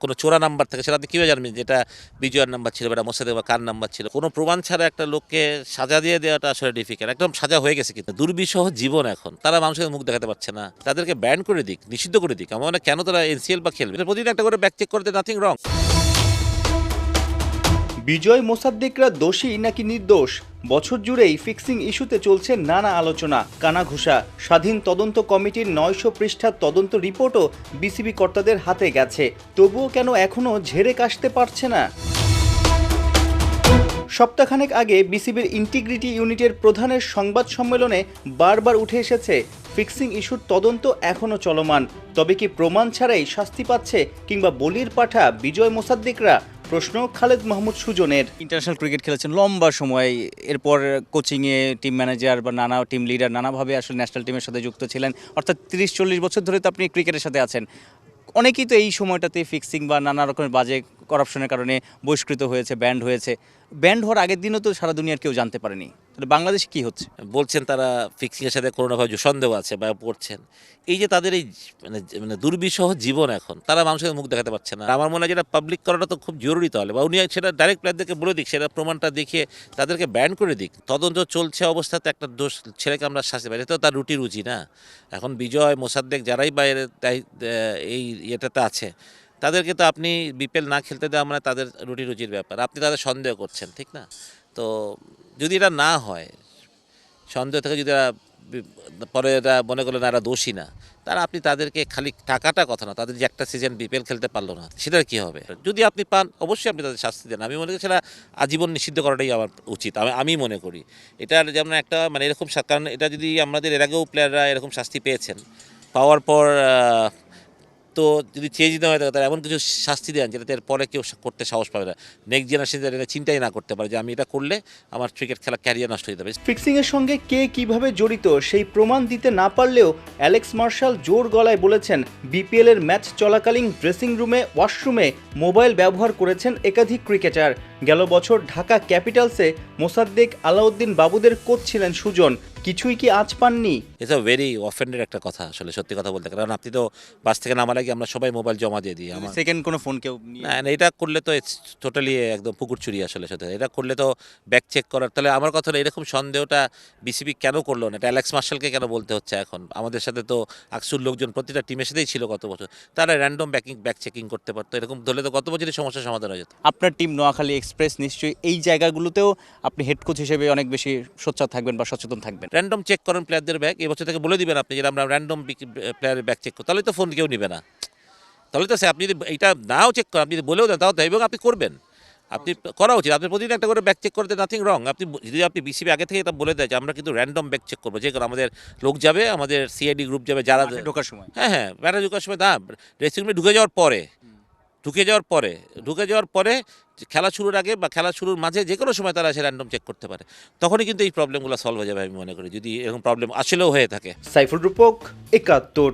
কোনো চোরা নাম্বার থাকে সেটা আপনি কীভাবে জানবেন যেটা বিজয়ের নাম্বার ছিল বা এটা মোসাদ্দেক বা কার নাম্বার ছিল? কোনো প্রমাণ ছাড়া একটা লোককে সাজা দিয়ে দেওয়াটা আসলে ডিফিকাল্ট। একদম সাজা হয়ে গেছে, কিন্তু দুর্বিষহ জীবন এখন, তারা মানুষের মুখ দেখাতে পারছে না। তাদেরকে ব্যান করে দিক, নিষিদ্ধ করে দিক। আমার মানে কেন তারা এনসিএল বা খেলবে? প্রতিদিন একটা করে ব্যাক চেক করতে, নাথিং রং। বিজয় মোসাদ্দেকরা দোষী নাকি নির্দোষ? বছর জুড়েই ফিক্সিং ইস্যুতে চলছে নানা আলোচনা, কানাঘুষা। স্বাধীন তদন্ত কমিটির ৯০০ পৃষ্ঠার তদন্ত রিপোর্টও বিসিবি কর্তাদের হাতে গেছে। তবুও কেন এখনও ঝেড়ে কাশতে পারছে না? সপ্তাহখানেক আগে বিসিবির ইন্টিগ্রিটি ইউনিটের প্রধানের সংবাদ সম্মেলনে বারবার উঠে এসেছে ফিক্সিং ইস্যুর তদন্ত এখনও চলমান। তবে কি প্রমাণ ছাড়াই শাস্তি পাচ্ছে কিংবা বলির পাঠা বিজয় মোসাদ্দেকরা? প্রশ্ন খালেদ মাহমুদ সুজনের। ইন্টারন্যাশনাল ক্রিকেট খেলেছেন লম্বা সময়, এরপর কোচিংয়ে টিম ম্যানেজার বা নানা টিম লিডার নানাভাবে আসলে ন্যাশনাল টিমের সাথে যুক্ত ছিলেন, অর্থাৎ 30-40 বছর ধরে তো আপনি ক্রিকেটের সাথে আছেন। অনেকেই তো এই সময়টাতে ফিক্সিং বা নানা রকমের বাজে করাপশনের কারণে বহিষ্কৃত হয়েছে, ব্যান্ড হয়েছে। ব্যান্ড হওয়ার আগের দিনও তো সারা দুনিয়ার কেউ জানতে পারেনি। তাহলে বাংলাদেশে কি হচ্ছে? বলছেন তারা ফিক্সিংয়ের সাথে কোনোভাবে সন্দেহ আছে বা পড়ছেন। এই যে তাদের এই মানে মানে দুর্বিষহ জীবন এখন, তারা মানুষের মুখ দেখাতে পারছে না। আমার মনে হয় যেটা পাবলিক করাটা তো খুব জরুরি তাহলে, বা উনি সেটা ডাইরেক্ট প্লেয়ারদেরকে বলে দিক, সেটা প্রমাণটা দেখিয়ে তাদেরকে ব্যান করে দিক। তদন্ত চলছে অবস্থাতে একটা দোষ ছেলেকে আমরা শাস্তি পাই, এটা তো তার রুচি না। এখন বিজয় মোসাদ্দেক যারাই বাইরে এই ইয়েটাতে আছে, তাদেরকে তো আপনি বিপিএল না খেলতে দেওয়া মানে তাদের রুচির ব্যাপার। আপনি তাদের সন্দেহ করছেন, ঠিক না? তো যদি এটা না হয়, সন্দেহ থেকে যদি এরা পরে এরা মনে করলেন এরা দোষী না, তারা আপনি তাদেরকে খালি টাকাটা কথা না, তাদের যে একটা সিজন বিপিএল খেলতে পারলো না, সেটার কী হবে? যদি আপনি পান, অবশ্যই আপনি তাদের শাস্তি দেন। আমি মনে করি সেটা আজীবন নিষিদ্ধ করাটাই আমার উচিত, আমি মনে করি। এটার যেমন একটা মানে এরকম কারণ এটা যদি আমাদের এর আগেও প্লেয়াররা এরকম শাস্তি পেয়েছেন, পাওয়ার পর তো যদি চেয়ে দিতে হয় তারা এমন কিছু শাস্তি দেন যেটাতে এর পরে কেউ করতে সাহস পাবে না, নেক্সট জেনারেশন এটা চিন্তাই না করতে পারে যে আমি এটা করলে আমার ক্রিকেট খেলা ক্যারিয়ার নষ্ট হয়ে যাবে। ফিক্সিং এর সঙ্গে কে কিভাবে জড়িত সেই প্রমাণ দিতে না পারলেও অ্যালেক্স মার্শাল জোর গলায় বলেছেন বিপিএল এর ম্যাচ চলাকালীন ড্রেসিং রুমে, ওয়াশরুমে মোবাইল ব্যবহার করেছেন একাধিক ক্রিকেটার। গেল বছর ঢাকা ক্যাপিটালসে মোসাদ্দেক, আলাউদ্দিন বাবুদের কোচ ছিলেন সুজন। কিছুই কি আজ পাননি? ইটস আ ভেরি অফেন্ডেড একটা কথা আসলে, সত্যি কথা বলতে। কারণ আপনি তো বাস থেকে নামার আগে আমরা সবাই মোবাইল জমা দিয়ে দিই। আমার সেকেন্ড কোনো ফোন কেউ না, এটা করলে তো টোটালি একদম পুকুর চুরি আসলে সাথে। এটা করলে তো ব্যাক চেক করার, তাহলে আমার কথা হলো এরকম সন্দেহটা বিসিবি কেন করলো না? এটা অ্যালেক্স মার্শালকে কেন বলতে হচ্ছে এখন? আমাদের সাথে তো আকসুর লোকজন প্রতিটা টিমের সাথেই ছিল গত বছর, তারা র্যান্ডম ব্যাক চেকিং করতে পারতো। এরকম ধরলে তো গত বছরই সমস্যার সমাধান হয়ে যেত। আপনার টিম নোয়াখালী এক্সপ্রেস নিশ্চয়ই এই জায়গাগুলোতেও আপনি হেড কোচ হিসেবে অনেক বেশি সোচ্চার থাকবেন বা সচেতন থাকবেন। র্যান্ডম চেক করেন প্লেয়ারদের ব্যাগ, এবছর থেকে বলে দিবেন আপনি যে আমরা র্যান্ডম প্লেয়ারের ব্যাগ চেক করি, তাহলে তো ফোন কেউ নেবে না। তাহলে তো আপনি যদি এটা নাও চেক করেন, আপনি যদি বলেও দেন তাও তো, এবং আপনি করবেন, আপনি করা উচিত। আপনি প্রতিদিন একটা করে ব্যাক চেক করতে, নাথিং রং। আপনি যদি আপনি বিসিবি আগে থেকে এটা বলে দেয় যে আমরা কিন্তু র্যান্ডম ব্যাক চেক করবো, যে কোনো আমাদের লোক যাবে, আমাদের সিআইডি গ্রুপ যাবে, যারা ঢোকার সময়, হ্যাঁ ব্যাটা ঢোকার সময়, না ড্রেসিং রুমে ঢুকে যাওয়ার পরে খেলা শুরুর আগে বা খেলা শুরুর মাঝে যে কোনো সময় তারা এসে র্যান্ডম চেক করতে পারে। তখনই কিন্তু এই প্রবলেমগুলো সলভ হয়ে যাবে আমি মনে করি, যদি এরকম প্রবলেম আসলেও হয়ে থাকে। সাইফুল রূপক, ৭১।